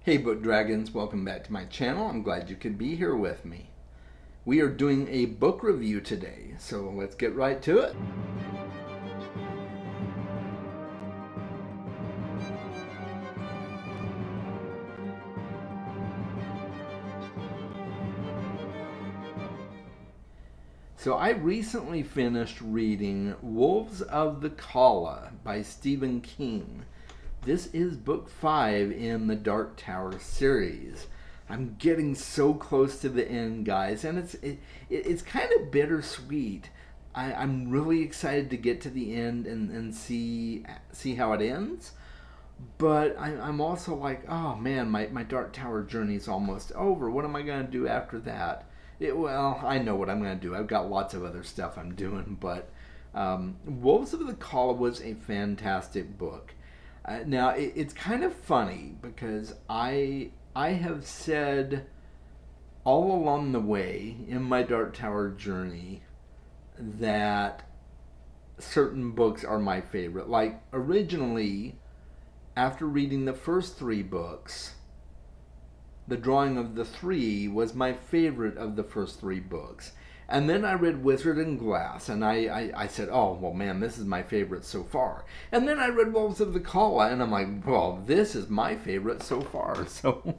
Hey Book Dragons, welcome back to my channel. I'm glad you could be here with me. We are doing a book review today, so let's get right to it. So I recently finished reading Wolves of the Calla by Stephen King. This is book 5 in the Dark Tower series. I'm getting so close to the end, guys, and it's kind of bittersweet. I'm really excited to get to the end and see how it ends. But I'm also like, oh man, my Dark Tower journey is almost over. What am I going to do after that? Well, I know what I'm going to do. I've got lots of other stuff I'm doing, but Wolves of the Calla was a fantastic book. Now, it's kind of funny because I have said all along the way in my Dark Tower journey that certain books are my favorite. Like, originally, after reading the first 3 books, The Drawing of the Three was my favorite of the first 3 books. And then I read Wizard and Glass, and I said, oh, well, man, this is my favorite so far. And then I read Wolves of the Calla, and I'm like, well, this is my favorite so far. So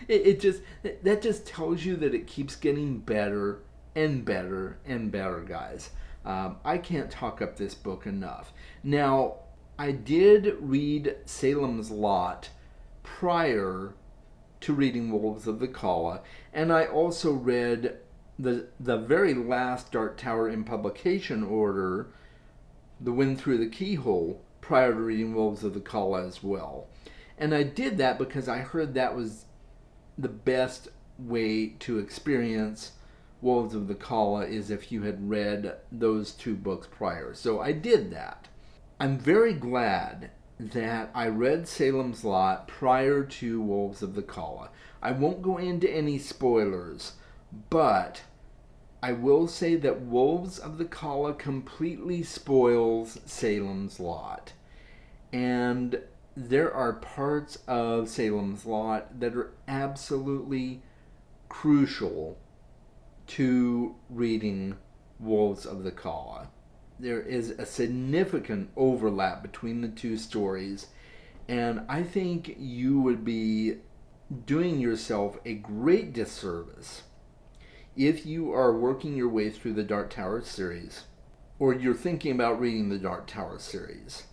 that just tells you that it keeps getting better and better and better, guys. I can't talk up this book enough. Now, I did read Salem's Lot prior to reading Wolves of the Calla, and I also read the very last Dark Tower in publication order, The Wind Through the Keyhole, prior to reading Wolves of the Calla as well. And I did that because I heard that was the best way to experience Wolves of the Calla is if you had read those 2 books prior. So I did that. I'm very glad that I read Salem's Lot prior to Wolves of the Calla. I won't go into any spoilers, but I will say that Wolves of the Calla completely spoils Salem's Lot. And there are parts of Salem's Lot that are absolutely crucial to reading Wolves of the Calla. There is a significant overlap between the 2 stories, and I think you would be doing yourself a great disservice if you are working your way through the Dark Tower series, or you're thinking about reading the Dark Tower series,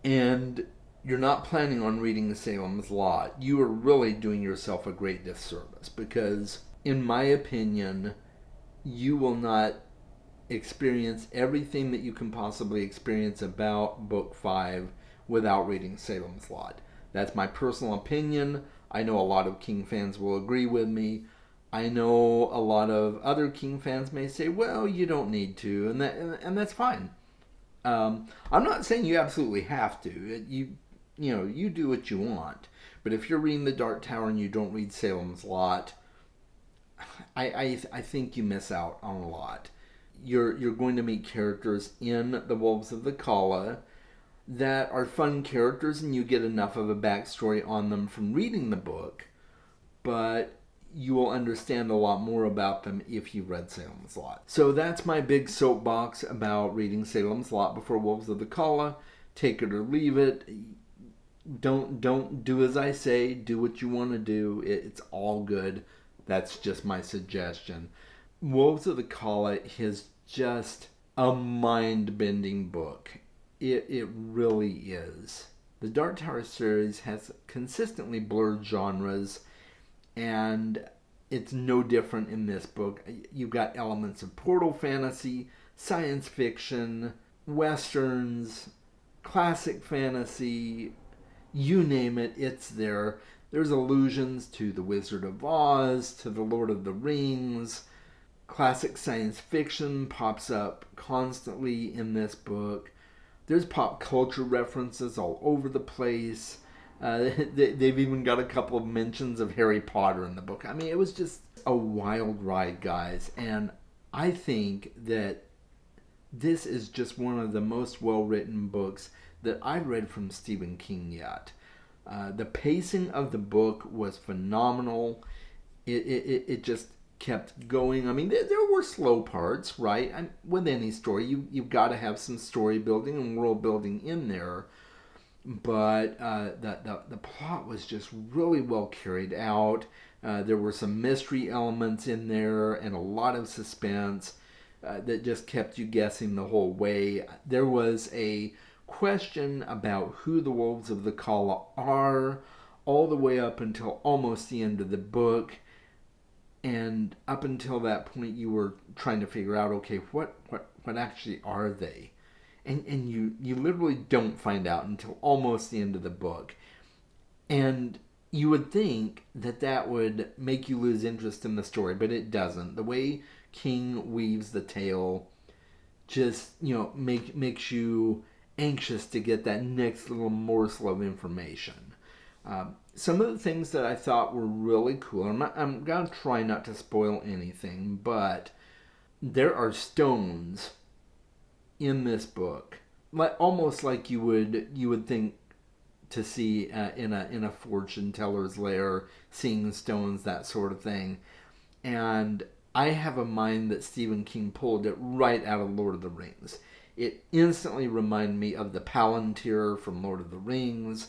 and you're not planning on reading Salem's Lot. You are really doing yourself a great disservice because, in my opinion, you will not experience everything that you can possibly experience about Book 5 without reading Salem's Lot. That's my personal opinion. I know a lot of King fans will agree with me. I know a lot of other King fans may say, well, you don't need to, and that's fine. I'm not saying you absolutely have to. You do what you want. But if you're reading The Dark Tower and you don't read Salem's Lot, I think you miss out on a lot. You're going to meet characters in The Wolves of the Calla that are fun characters, and you get enough of a backstory on them from reading the book, but you will understand a lot more about them if you read Salem's Lot. So that's my big soapbox about reading Salem's Lot before Wolves of the Calla. Take it or leave it. Don't do as I say. Do what you want to do. It's all good. That's just my suggestion. Wolves of the Calla is just a mind-bending book. It really is. The Dark Tower series has consistently blurred genres, and it's no different in this book. You've got elements of portal fantasy, science fiction, westerns, classic fantasy, you name it, it's there. There's allusions to The Wizard of Oz, to The Lord of the Rings. Classic science fiction pops up constantly in this book. There's pop culture references all over the place. They've even got a couple of mentions of Harry Potter in the book. I mean, it was just a wild ride, guys. And I think that this is just one of the most well-written books that I've read from Stephen King yet. The pacing of the book was phenomenal. It just kept going. I mean, there were slow parts, right? With any story, you've got to have some story building and world building in there. But the plot was just really well carried out. There were some mystery elements in there and a lot of suspense that just kept you guessing the whole way. There was a question about who the wolves of the Calla are all the way up until almost the end of the book. And up until that point, you were trying to figure out, okay, what actually are they? And you literally don't find out until almost the end of the book. And you would think that that would make you lose interest in the story, but it doesn't. The way King weaves the tale just, makes you anxious to get that next little morsel of information. Some of the things that I thought were really cool, I'm going to try not to spoil anything, but there are stones in this book, almost like you would think to see in a fortune teller's lair, seeing stones, that sort of thing. And I have a mind that Stephen King pulled it right out of Lord of the Rings. It instantly reminded me of the Palantir from Lord of the Rings,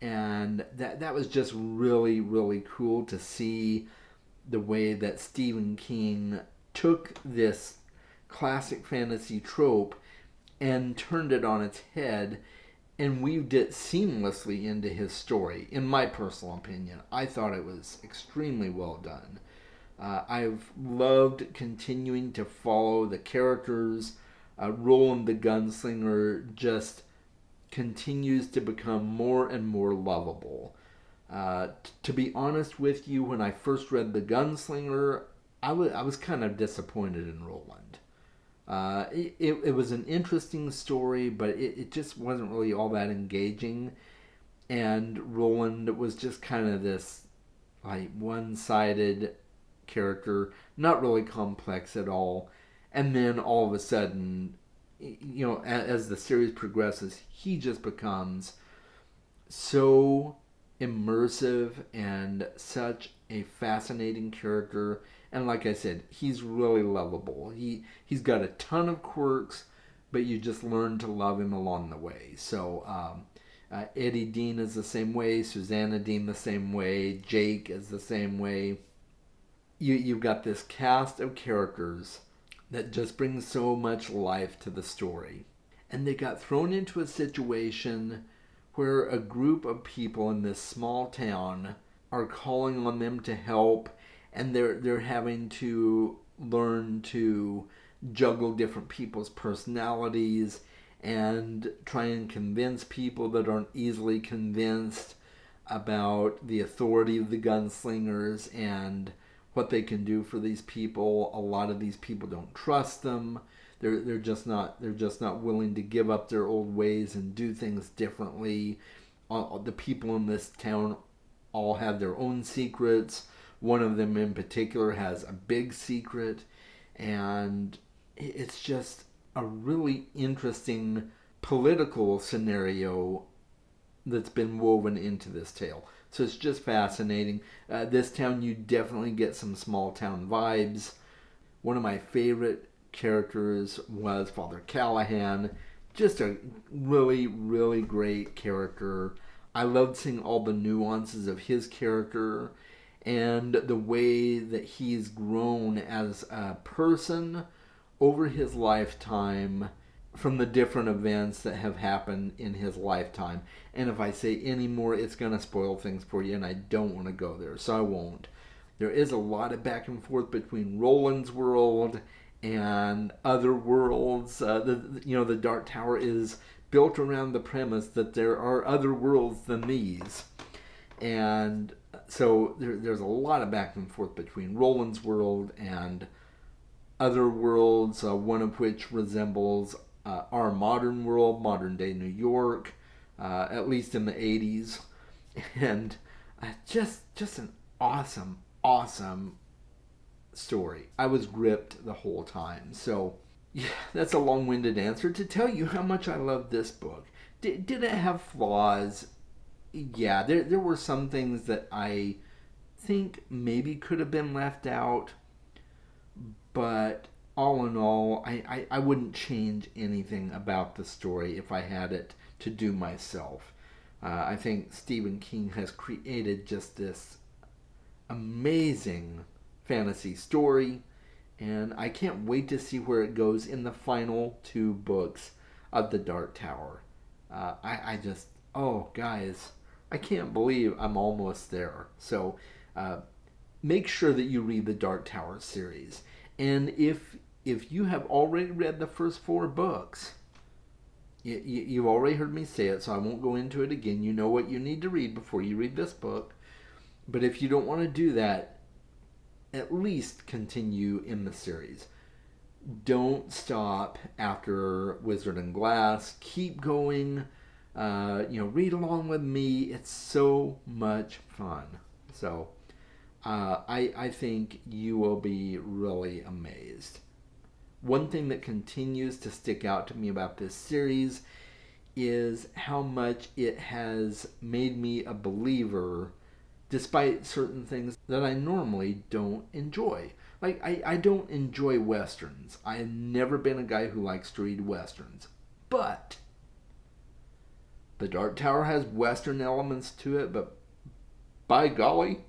and that was just really, really cool to see the way that Stephen King took this classic fantasy trope and turned it on its head and weaved it seamlessly into his story. In my personal opinion, I thought it was extremely well done. I've loved continuing to follow the characters. Roland the Gunslinger just continues to become more and more lovable. To be honest with you, when I first read The Gunslinger, I was kind of disappointed in Roland. It was an interesting story, but it just wasn't really all that engaging. And Roland was just kind of this like one-sided character, not really complex at all. And then all of a sudden, as the series progresses, he just becomes so immersive and such a fascinating character. And like I said, he's really lovable. He's got a ton of quirks, but you just learn to love him along the way. So Eddie Dean is the same way, Susanna Dean the same way, Jake is the same way. You've got this cast of characters that just brings so much life to the story. And they got thrown into a situation where a group of people in this small town are calling on them to help, and they're having to learn to juggle different people's personalities and try and convince people that aren't easily convinced about the authority of the gunslingers and what they can do for these people. A lot of these people don't trust them. They're just not willing to give up their old ways and do things differently. The people in this town all have their own secrets. One of them in particular has a big secret, and it's just a really interesting political scenario that's been woven into this tale. So it's just fascinating. This town, you definitely get some small town vibes. One of my favorite characters was Father Callahan. Just a really, really great character. I loved seeing all the nuances of his character and the way that he's grown as a person over his lifetime from the different events that have happened in his lifetime. And if I say any more, it's going to spoil things for you, and I don't want to go there, so I won't. There is a lot of back and forth between Roland's world and other worlds. The Dark Tower is built around the premise that there are other worlds than these. And so there's a lot of back and forth between Roland's world and other worlds, one of which resembles our modern world, modern day New York, at least in the 80s. And just an awesome story. I was gripped the whole time. So yeah, that's a long-winded answer to tell you how much I love this book. Did it have flaws? Yeah, there were some things that I think maybe could have been left out, but all in all, I wouldn't change anything about the story if I had it to do myself. I think Stephen King has created just this amazing fantasy story, and I can't wait to see where it goes in the final two books of The Dark Tower. I just, oh, guys, I can't believe I'm almost there. So, uh, make sure that you read the Dark Tower series. And if you have already read the first four books, you've already heard me say it, so I won't go into it again. You know what you need to read before you read this book. But if you don't want to do that, at least continue in the series. Don't stop after Wizard and Glass. Keep going. Read along with me. It's so much fun. So I think you will be really amazed. One thing that continues to stick out to me about this series is how much it has made me a believer despite certain things that I normally don't enjoy. Like, I don't enjoy westerns. I have never been a guy who likes to read westerns. But The Dark Tower has western elements to it, but by golly,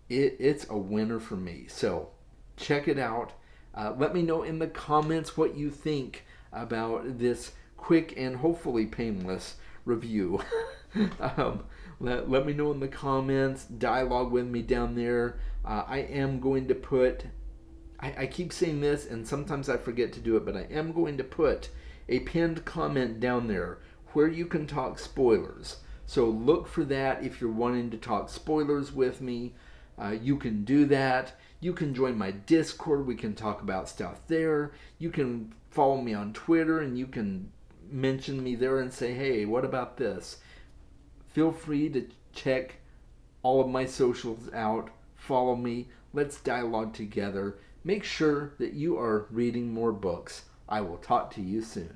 it's a winner for me. So check it out. Let me know in the comments what you think about this quick and hopefully painless review. Let me know in the comments. Dialogue with me down there. I am going to put, I keep saying this and sometimes I forget to do it, but I am going to put a pinned comment down there where you can talk spoilers. So look for that if you're wanting to talk spoilers with me. You can do that. You can join my Discord. We can talk about stuff there. You can follow me on Twitter and you can mention me there and say, hey, what about this? Feel free to check all of my socials out. Follow me. Let's dialogue together. Make sure that you are reading more books. I will talk to you soon.